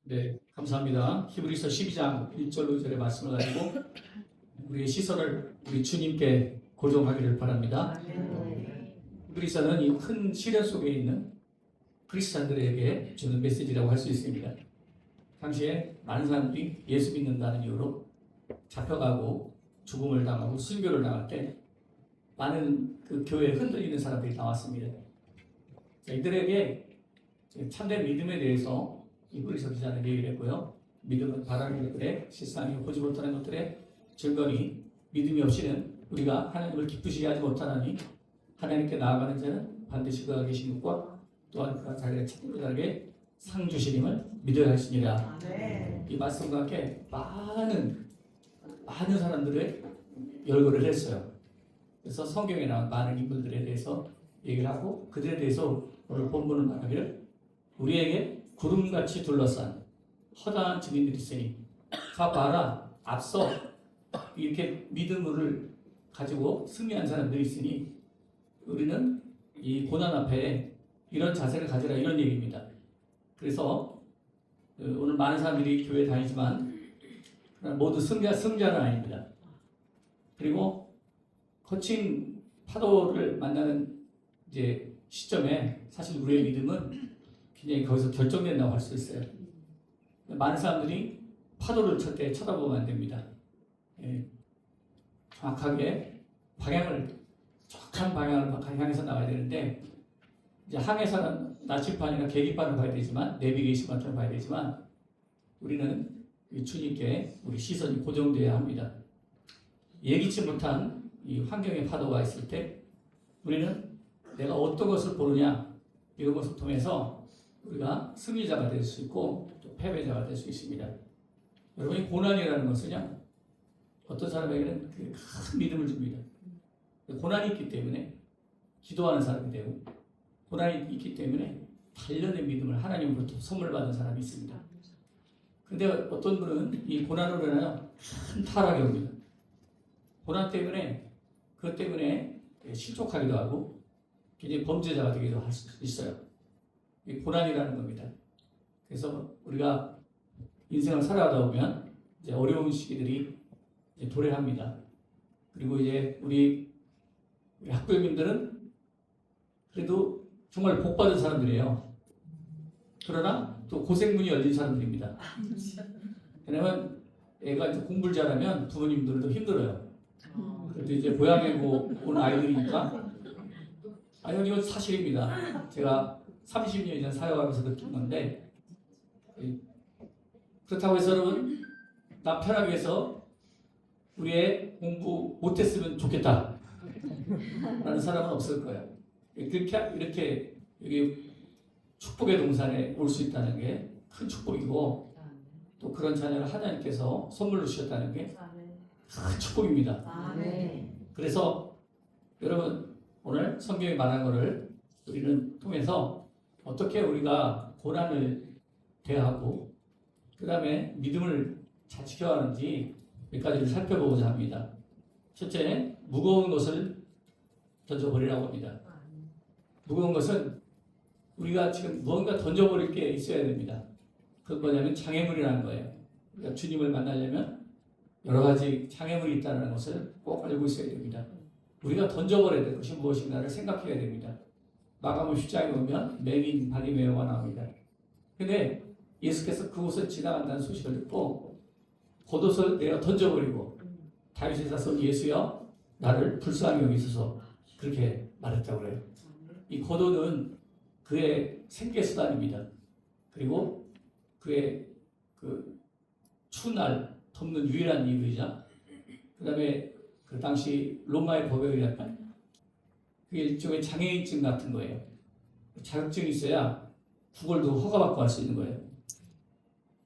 네, 감사합니다. 히브리서 12장 1절 2절의 말씀을 가지고 우리의 시선을 우리 주님께 고정하기를 바랍니다. 히브리서는 이 큰 시련 속에 있는 크리스찬들에게 주는 메시지라고 할 수 있습니다. 당시에 많은 사람들이 예수 믿는다는 이유로 잡혀가고 죽음을 당하고 순교를 당할 때 많은 그 교회에 흔들리는 사람들이 나왔습니다. 자, 이들에게 참된 믿음에 대해서 히브리서 기자는 얘기를 했고요. 믿음은 바라는 것들에 실상이 보지 못하는 것들의 증거니 믿음이 없이는 우리가 하나님을 기쁘시게 하지 못하나니 하나님께 나아가는 자는 반드시 그가 계신 것과 또한 그가 자기의 찾는자에게 상 주시님을 믿어야 할지니라. 이 말씀과 함께 많은 사람들의 열거를 했어요. 그래서 성경에 나온 많은 인물들에 대해서 얘기를 하고 그들에 대해서 오늘 본문을 말하기를 우리에게 구름같이 둘러싼 허다한 증인들이 있으니 가 봐라 앞서 이렇게 믿음을 가지고 승리한 사람들이 있으니 우리는 이 고난 앞에 이런 자세를 가지라 이런 얘기입니다. 그래서 오늘 많은 사람들이 교회 다니지만 모두 승자는 아닙니다. 그리고 거친 파도를 만나는 이제 시점에 사실 우리의 믿음은 굉장히 거기서 결정된다고 할 수 있어요. 많은 사람들이 파도를 칠 때 쳐다보면 안 됩니다. 정확하게 정확한 방향을 향해서 나가야 되는데 이제 항해사는 나침반이나 계기판을 봐야 되지만 내비게이션을 봐야 되지만 우리는 주님께 우리 시선이 고정되어야 합니다. 예기치 못한 이 환경의 파도가 있을 때 우리는 내가 어떤 것을 보느냐 이런 것을 통해서 우리가 승리자가 될 수 있고 또 패배자가 될 수 있습니다. 여러분, 이 고난이라는 것은요 어떤 사람에게는 큰 믿음을 줍니다. 고난이 있기 때문에 기도하는 사람이 되고 고난이 있기 때문에 단련의 믿음을 하나님으로부터 선물 받은 사람이 있습니다. 그런데 어떤 분은 이 고난으로 인하여 큰 타락이 옵니다. 고난 때문에 그것 때문에 실족하기도 하고 굉장히 범죄자가 되기도 할 수 있어요. 이 고난이라는 겁니다. 그래서 우리가 인생을 살아가다 보면 이제 어려운 시기들이 이제 도래합니다. 그리고 이제 우리 학부모님들은 그래도 정말 복 받은 사람들이에요. 그러나 또 고생문이 열린 사람들입니다. 왜냐면 애가 이제 공부를 잘하면 부모님들도 힘들어요. 그래도 이제 고향에 온 아이들이니까 이건 사실입니다. 제가 30년 이상 사역하면서 느낀 건데 그렇다고 해서 여러분 나 편하게 해서 우리의 공부 못했으면 좋겠다 라는 사람은 없을 거예요. 이렇게 여기 축복의 동산에 올 수 있다는 게 큰 축복이고 또 그런 자녀를 하나님께서 선물로 주셨다는 게 큰 축복입니다. 그래서 여러분 오늘 성경에 말한 것을 우리는 통해서 어떻게 우리가 고난을 대하고 그 다음에 믿음을 잘 지켜야 하는지 몇 가지를 살펴보고자 합니다. 첫째, 무거운 것을 던져버리라고 합니다. 무거운 것은 우리가 지금 무언가 던져버릴 게 있어야 됩니다. 그건 뭐냐면 장애물이라는 거예요. 우리가 주님을 만나려면 여러 가지 장애물이 있다는 것을 꼭 알고 있어야 됩니다. 우리가 던져버려야 될 것이 무엇인가를 생각해야 됩니다. 마가복음 10장에 보면 맹인 바리매오가 나옵니다. 근데 예수께서 그곳을 지나간다는 소식을 듣고 겉옷을 내어 던져버리고 다윗의 자손 예수여 나를 불쌍히 여기소서 그렇게 말했다고 그래요. 이 겉옷은 그의 생계수단입니다. 그리고 그의 그 추운 날 덮는 유일한 이유이자 그 다음에 그 당시 로마의 법에 의하면 그게 일종의 장애인증 같은 거예요. 자격증이 있어야 구걸도 허가받고 할 수 있는 거예요.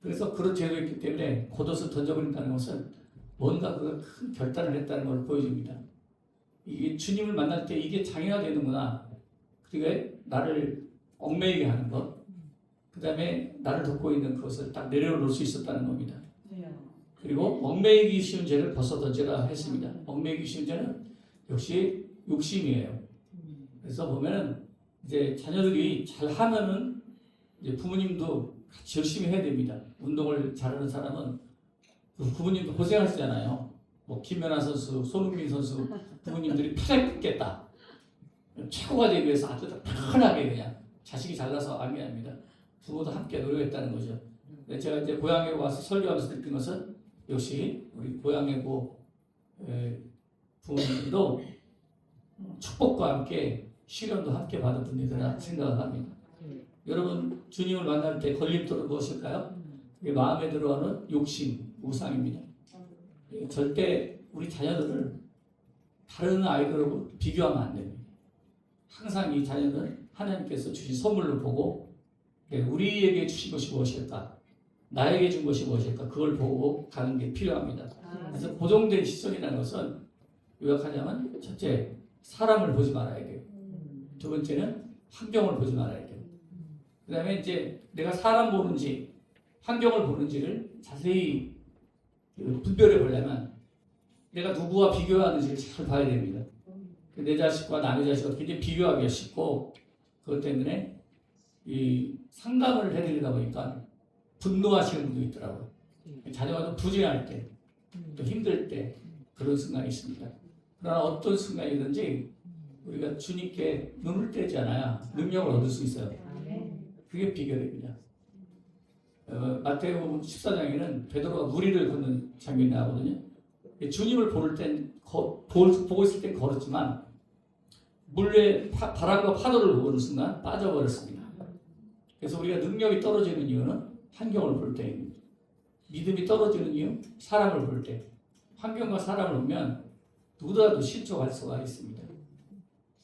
그래서 그런 제도가 있기 때문에 겉옷을 던져버린다는 것은 뭔가 그 큰 결단을 했다는 걸 보여줍니다. 이게 주님을 만날 때 이게 장애가 되는구나. 그리고 나를 얽매이게 하는 것. 그 다음에 나를 덮고 있는 그것을 딱 내려놓을 수 있었다는 겁니다. 그리고 얽매이기 쉬운 죄를 벗어 던지라 했습니다. 얽매이기 쉬운 죄는 역시 욕심이에요. 그래서 보면은 이제 자녀들이 잘하면은 이제 부모님도 같이 열심히 해야 됩니다. 운동을 잘하는 사람은 부모님도 고생하시잖아요. 뭐 김연아 선수, 손흥민 선수 부모님들이 편하게 끊겠다. 최고가 되기 위해서 아주 편하게 그냥 자식이 잘나서 아니합니다. 부모도 함께 노력했다는 거죠. 제가 이제 고향에 와서 설교하면서 느낀 것은 역시 우리 고향의 부모님도 축복과 함께 시련도 함께 받은 분이구나 생각을 합니다. 여러분 주님을 만날 때 걸림돌은 무엇일까요? 그게 마음에 들어오는 욕심, 우상입니다. 절대 우리 자녀들을 다른 아이들하고 비교하면 안 됩니다. 항상 이 자녀는 하나님께서 주신 선물로 보고 우리에게 주신 것이 무엇일까? 나에게 준 것이 무엇일까? 그걸 보고 가는 게 필요합니다. 그래서 고정된 시선이라는 것은 요약하자면 첫째, 사람을 보지 말아야 돼요. 두 번째는 환경을 보지 말아야 돼요. 그 다음에 이제 내가 사람 보는지 환경을 보는지를 자세히 분별해 보려면 내가 누구와 비교하는지를 잘 봐야 됩니다. 내 자식과 남의 자식과 굉장히 비교하기가 쉽고 그것 때문에 이 상담을 해드리다 보니까 분노하시는 분도 있더라고요. 자녀가 좀 부진할 때, 또 힘들 때 그런 순간이 있습니다. 그러나 어떤 순간이든지 우리가 주님께 눈을 떼지 않아야 능력을 얻을 수 있어요. 그게 비결입니다. 마태복음 14장에는 베드로가 무리를 걷는 장면이 나오거든요. 주님을 보고 있을 땐 걸었지만 물에 바람과 파도를 보는 순간 빠져버렸습니다. 그래서 우리가 능력이 떨어지는 이유는 환경을 볼 때입니다. 믿음이 떨어지는 이유, 사람을 볼 때. 환경과 사람을 보면 누구라도 실족할 수가 있습니다.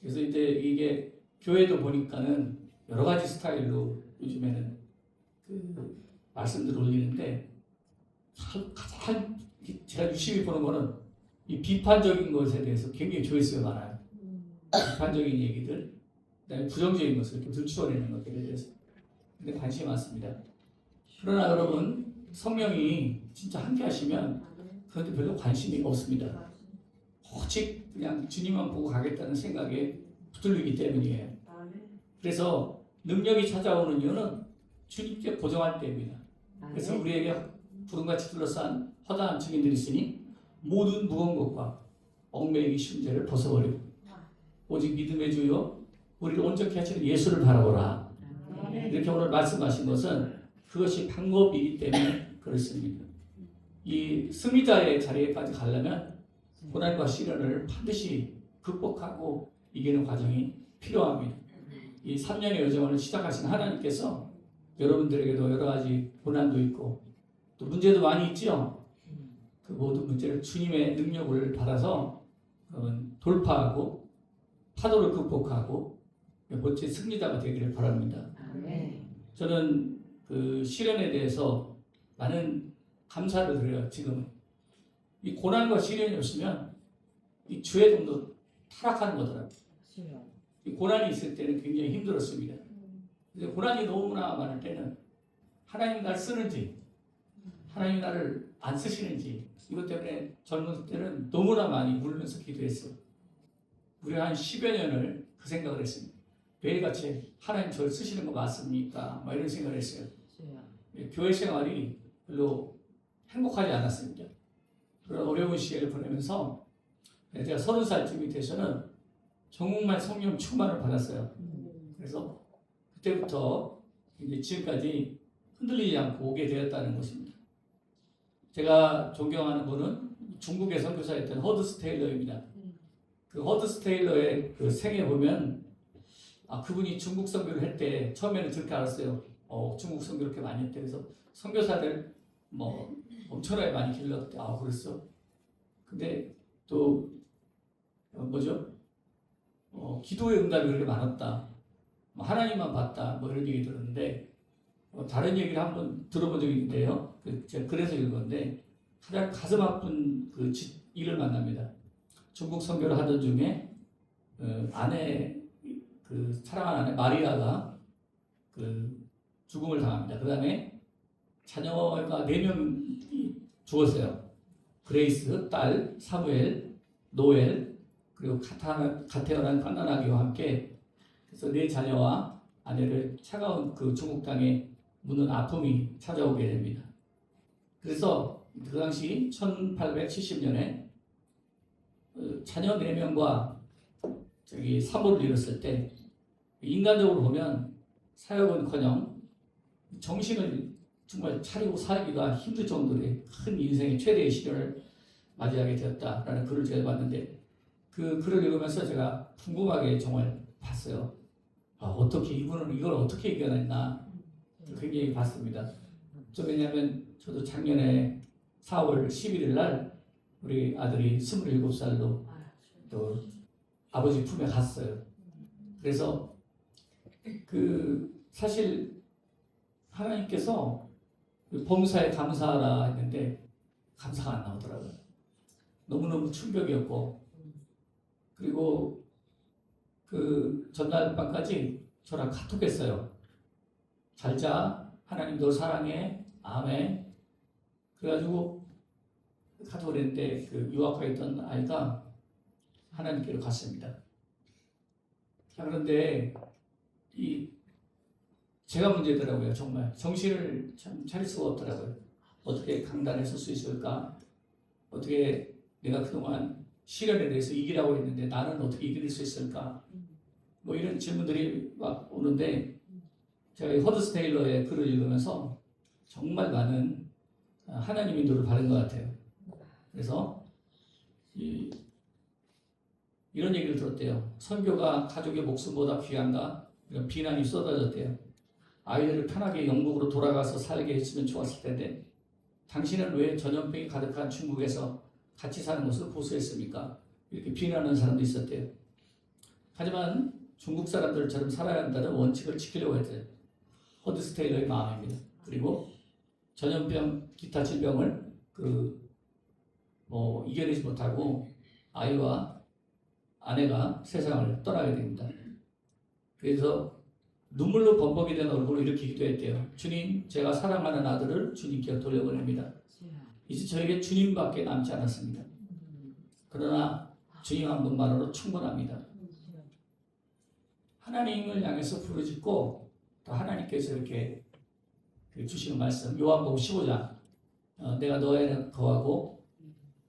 그래서 이제 이게 교회도 보니까는 여러 가지 스타일로 요즘에는 말씀들을 올리는데 가장 제가 유심히 보는 거는 이 비판적인 것에 대해서 굉장히 조회수가 많아요. 비판적인 얘기들, 그다음에 부정적인 것을 이렇게 들추어내는 것들에 대해서 근데 관심이 많습니다. 그러나 여러분 성령이 진짜 함께 하시면 그런데 별로 관심이 없습니다. 오직 그냥 주님만 보고 가겠다는 생각에 붙들리기 때문이에요. 그래서 능력이 찾아오는 이유는 주님께 고정할 때입니다. 그래서 우리에게 구름같이 둘러싼 허다한 증인들이 있으니 모든 무거운 것과 얽매이기 쉬운 죄를 벗어버리고 오직 믿음의 주요 우리를 온전케 하시는 예수를 바라보라. 이렇게 오늘 말씀하신 것은 그것이 방법이기 때문에 그렇습니다. 이 승리자의 자리에까지 가려면 고난과 시련을 반드시 극복하고 이기는 과정이 필요합니다. 이 3년의 여정을 시작하신 하나님께서 여러분들에게도 여러 가지 고난도 있고 또 문제도 많이 있죠. 그 모든 문제를 주님의 능력을 받아서 돌파하고 파도를 극복하고 멋진 승리자가 되기를 바랍니다. 저는 그 시련에 대해서 많은 감사를 드려요. 지금 이 고난과 시련이 없으면 이 죄정도 타락하는 거더라고요. 이 고난이 있을 때는 굉장히 힘들었습니다. 근데 고난이 너무나 많을 때는 하나님 날 쓰는지 하나님 나를 안 쓰시는지 이것 때문에 젊은 때는 너무나 많이 울면서 기도했어요. 무려 한 10여 년을 그 생각을 했습니다. 매일같이 하나님 저를 쓰시는 거 맞습니까? 이런 생각을 했어요. 교회 생활이 별로 행복하지 않았습니다. 그런 어려운 시기를 보내면서 제가 30살쯤이 돼서는 정말 성령 충만을 받았어요. 그래서 그때부터 이제 지금까지 흔들리지 않고 오게 되었다는 것입니다. 제가 존경하는 분은 중국의 선교사였던 허드스 테일러입니다. 그 허드스 테일러의 그 생애 보면 그분이 중국 선교를 할 때 처음에는 그렇게 알았어요. 중국 선교 그렇게 많이 했대. 그래서 선교사들 엄청나게 많이 길렀대. 그랬어. 근데 또 기도의 응답이 그렇게 많았다. 하나님만 봤다. 이런 얘기 들었는데 다른 얘기를 한번 들어본 적이 있는데요. 제가 그래서 읽었는데 가장 가슴 아픈 그 일을 만납니다. 중국 선교를 하던 중에 사랑하는 아내 마리아가 죽음을 당합니다. 그 다음에 자녀가 4명이 죽었어요. 그레이스, 딸, 사무엘, 노엘, 그리고 갓 태어난 갓난아기와 함께 그래서 4 자녀와 아내를 차가운 그 중국 땅에 묻는 아픔이 찾아오게 됩니다. 그래서 그 당시 1870년에 자녀 4명과 사모를 이뤘을 때 인간적으로 보면 사역은커녕 정신을 정말 차리고 살기가 힘들 정도의 큰 인생의 최대의 시련을 맞이하게 되었다라는 글을 제가 봤는데 그 글을 읽으면서 제가 궁금하게 정말 봤어요. 어떻게 이분은 이걸 어떻게 이겨냈나 굉장히 봤습니다. 왜냐하면 저도 작년에 4월 11일 날 우리 아들이 27살로 또 아버지 품에 갔어요. 그래서 사실 하나님께서 범사에 감사하라 했는데 감사가 안 나오더라고요. 너무너무 충격이었고 그리고 전날 밤까지 저랑 카톡했어요. 잘자, 하나님 너 사랑해, 아멘. 그래가지고 카톡을 했는데 유학하에 있던 아이가 하나님께로 갔습니다. 그런데 제가 문제더라고요. 정말 정신을 참 차릴 수가 없더라고요. 어떻게 강단에 설 수 있을까? 어떻게 내가 그동안 시련에 대해서 이기라고 했는데 나는 어떻게 이길 수 있을까? 이런 질문들이 막 오는데 제가 허드스 테일러의 글을 읽으면서 정말 많은 하나님 인도를 받은 것 같아요. 그래서 이런 얘기를 들었대요. 선교가 가족의 목숨보다 귀한가? 이런 비난이 쏟아졌대요. 아이들을 편하게 영국으로 돌아가서 살게 했으면 좋았을 텐데 당신은 왜 전염병이 가득한 중국에서 같이 사는 것을 고수했습니까? 이렇게 비난하는 사람도 있었대요. 하지만 중국 사람들처럼 살아야 한다는 원칙을 지키려고 했대요. 허드스 테일러의 마음입니다. 그리고 전염병, 기타 질병을 이겨내지 못하고 아이와 아내가 세상을 떠나게 됩니다. 그래서 눈물로 범벅이 된 얼굴로 이렇게 기도했대요. 주님, 제가 사랑하는 아들을 주님께 돌려보냅니다. 이제 저에게 주님밖에 남지 않았습니다. 그러나 주님 한 분만으로 충분합니다. 하나님을 향해서 부르짖고 또 하나님께서 이렇게 주시는 말씀 요한복음 15장 내가 너 안에 거하고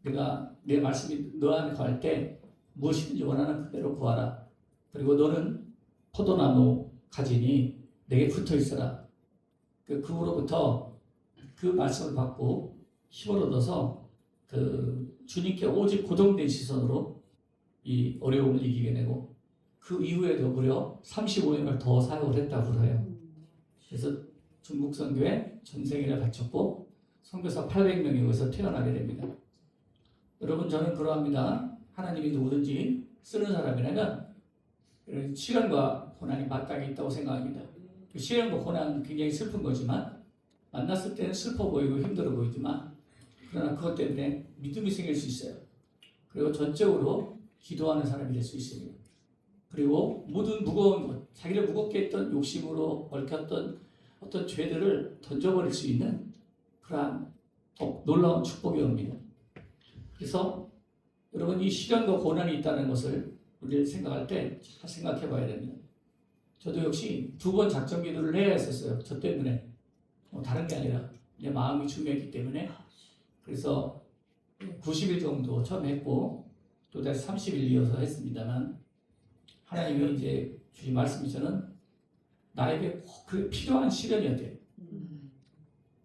내가 내 말씀이 너 안에 거할 때 무엇이든지 원하는 그대로 구하라. 그리고 너는 포도나무 가지니 내게 붙어 있어라. 그 후로부터 그 말씀을 받고 힘을 얻어서 주님께 오직 고정된 시선으로 이 어려움을 이기게 되고 그 이후에도 무려 35년을 더 사역을 했다고 해요. 그래서 중국 선교에 전생애를 바쳤고 선교사 800명이 여기서 태어나게 됩니다. 여러분 저는 그러합니다. 하나님이 누구든지 쓰는 사람이라면 시련과 고난이 마땅히 있다고 생각합니다. 시련과 고난은 굉장히 슬픈 거지만 만났을 때는 슬퍼 보이고 힘들어 보이지만 그러나 그것 때문에 믿음이 생길 수 있어요. 그리고 전적으로 기도하는 사람이 될 수 있습니다. 그리고 모든 무거운 것, 자기를 무겁게 했던 욕심으로 얽혔던 어떤 죄들을 던져버릴 수 있는 그러한 놀라운 축복이 옵니다. 그래서 여러분 이 시련과 고난이 있다는 것을 우리를 생각할 때 잘 생각해 봐야 됩니다. 저도 역시 2번 작전 기도를 해야 했었어요. 저 때문에. 다른 게 아니라 내 마음이 중요했기 때문에. 그래서 90일 정도 처음 했고 또 다시 30일 이어서 했습니다만 하나님이 이제 주신 말씀이 저는 나에게 꼭 필요한 시련이었대요.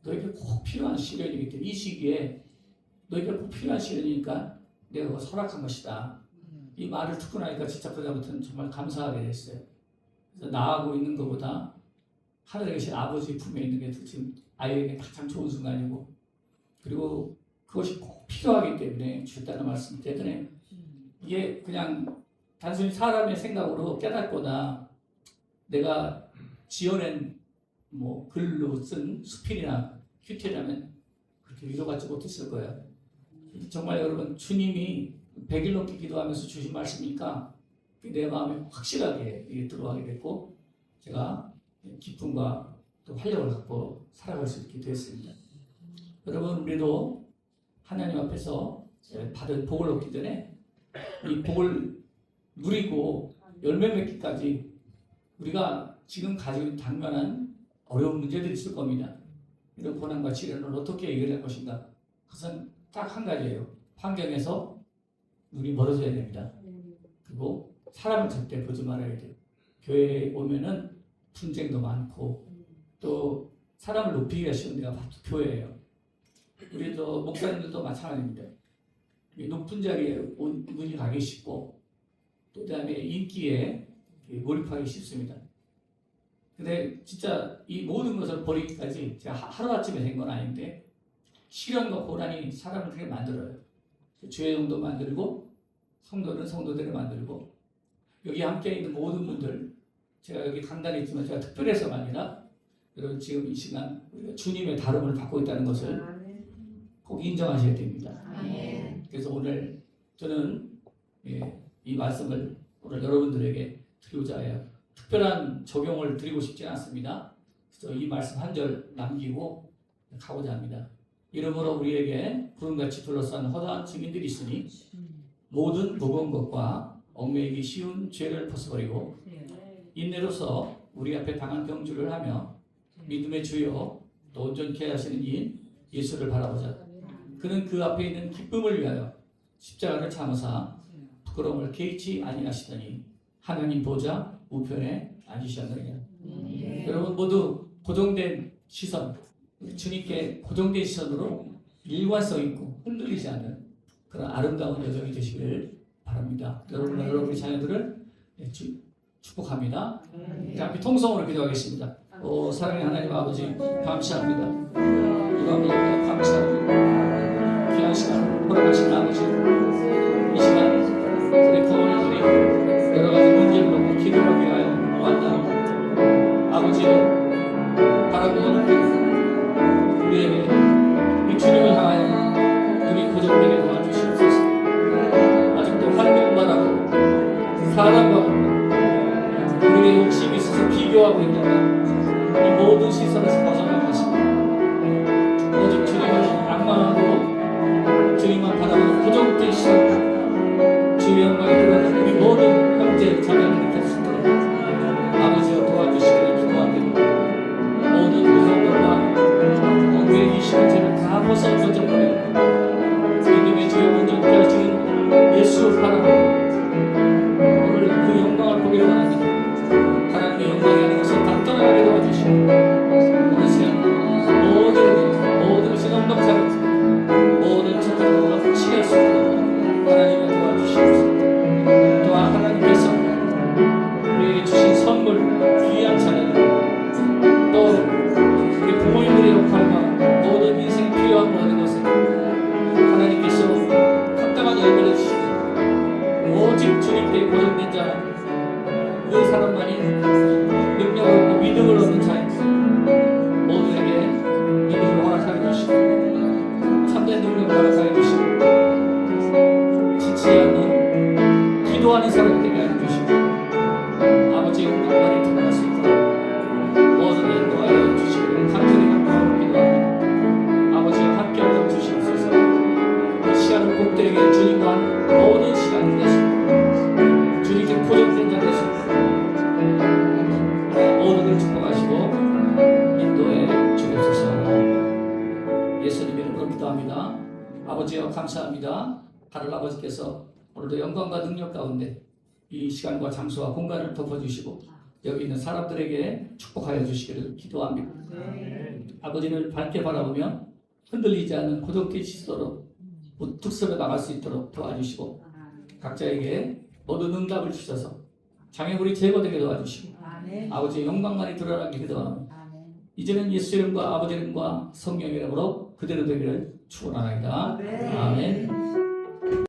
너에게 꼭 필요한 시련이기 때문에 이 시기에 너에게 꼭 필요한 시련이니까 내가 그거 허락한 것이다. 이 말을 듣고 나니까 진짜 그다음부터는 정말 감사하게 됐어요. 그래서 나하고 있는 것보다 하늘에 계신 아버지 품에 있는 게 지금 아이에게 가장 좋은 순간이고 그리고 그것이 꼭 필요하기 때문에 주셨다는 말씀이 되더니 이게 그냥 단순히 사람의 생각으로 깨닫거나 내가 지어낸 글로 쓴 수필이나 큐티라면 그렇게 위로받지 못했을 거예요. 정말 여러분 주님이 100일 넘게 기도하면서 주신 말씀이니까 내 마음에 확실하게 들어가게 됐고 제가 기쁨과 또 활력을 갖고 살아갈 수 있게 되었습니다. 여러분 우리도 하나님 앞에서 받은 복을 얻기 전에 이 복을 누리고 열매 맺기까지 우리가 지금 가지고 있는 당면한 어려운 문제들이 있을 겁니다. 이런 고난과 시련을 어떻게 해결할 것인가? 그것은 딱 한 가지예요. 환경에서 눈이 멀어져야 됩니다. 그리고 사람을 절대 보지 말아야 돼요. 교회에 오면은 분쟁도 많고 또 사람을 높이기가 쉬운 데가 바로 교회예요. 우리 목사님들도 마찬가지입니다. 높은 자리에 눈이 가기 쉽고 또 그다음에 인기에 몰입하기 쉽습니다. 근데 진짜 이 모든 것을 버리기까지 제가 하루아침에 된 건 아닌데 시련과 고난이 사람을 그렇게 만들어요. 주의 종도 만들고 성도는 성도들을 만들고 여기 함께 있는 모든 분들 제가 여기 강단에 있지만 제가 특별해서가 아니라 여러분 지금 이 시간 우리가 주님의 다름을 받고 있다는 것을 꼭 인정하셔야 됩니다. 그래서 오늘 저는 이 말씀을 오늘 여러분들에게 드리고자 해요. 특별한 적용을 드리고 싶지 않습니다. 그래서 이 말씀 한 절 남기고 가고자 합니다. 이러므로 우리에게 구름같이 둘러싼 허다한 증인들이 있으니 모든 무거운 것과 얽매이기 쉬운 죄를 벗어버리고 인내로서 우리 앞에 당한 경주를 하며 믿음의 주여 또 온전케 하시는 이인 예수를 바라보자. 그는 그 앞에 있는 기쁨을 위하여 십자가를 참으사 부끄러움을 개의치 아니하시더니 하나님 보좌 우편에 앉으셨느니라. 여러분 모두 고정된 시선, 주님께 고정된 시선으로 일관성 있고 흔들리지 않는 그런 아름다운 여정이 되시길 바랍니다. 여러분의 자녀들을 축복합니다. 자, 통성으로 기도하겠습니다. 사랑의 하나님 아버지 감사합니다. 이밤에 감사합니다. 귀한 시간 허락하신 아버지 이 시간 우리 부모님들이 여러 가지 문제를 놓고 기도를 위하여 왔나니 아버지 바라보는 우리에게 이 주님을 향하여 눈이 고정되게 도와주시옵소서. 아직도 하나님을 바라고 사람과 우리의 욕심이 있어서 비교하고 있다면 이 모든 시선에서 벗어날 것입니다. 오직 주님을 악망하고 주님만 바라보는 고정된 시선 주의 영광에 들어가는 우리 모든 형제 자매를 느낄 수 있도록 아버지여 도와주시기를 기도합니다. 모든 무상과 엉매의 이시의 죄를 다 벗어 던져버려 믿음의 주여 온전케 하시는 예수 바라보고 오늘 그 영광을 보기를 원합니다. 하나님의 영광이 아닌 것을 다 떠나가게 도와주시고 오늘 시간 모든 것이 넘넘사고 모든 착한 것과 치할 수 있도록 하나님을 도와주시옵소서. 또한 하나님께서 우리에게 주신 선물 귀한 자녀들 또 우리 부모님들의 역할과 모든 인생에 필요한 모든 것을 하나님께서 합당한 열매를 주시고 오직 주님께 고정된 자는 그 사람만이 능력을 얻고 믿음을 얻는 자입니다. 모두에게 믿음을 허락하여 주시고 참된 능력을 허락하여 주시고 지치지 않는 기도하는 사람 되게 하여 주시고 아버지의 영광만이 드러날 수 있도록 모든 인도하여 주시기를 간절히 간구하고 기도합니다. 아버지와 함께하여 주시옵소서. 이 시간을 복되게 주님과 모든 시간이 되시고 주님께 고정된 자 되시고 모든 걸 축복하시고 인도해 주옵소서. 예수님 이름으로 기도합니다. 아버지여 감사합니다. 하늘 아버지께서 오늘도 영광과 능력 가운데 이 시간과 장소와 공간을 덮어주시고 여기 있는 사람들에게 축복하여 주시기를 기도합니다. 아버지를 밝게 바라보며 흔들리지 않는 고정된 시선으로 우뚝 나갈 수 있도록 도와주시고 각자에게 모든 응답을 주셔서 장애물이 제거되게 도와주시고 아버지의 영광만이 드러나게 기도합니다. 이제는 예수 이름과 아버지 이름과 성령 이름으로 그대로 되기를 축원하나이다. 아멘.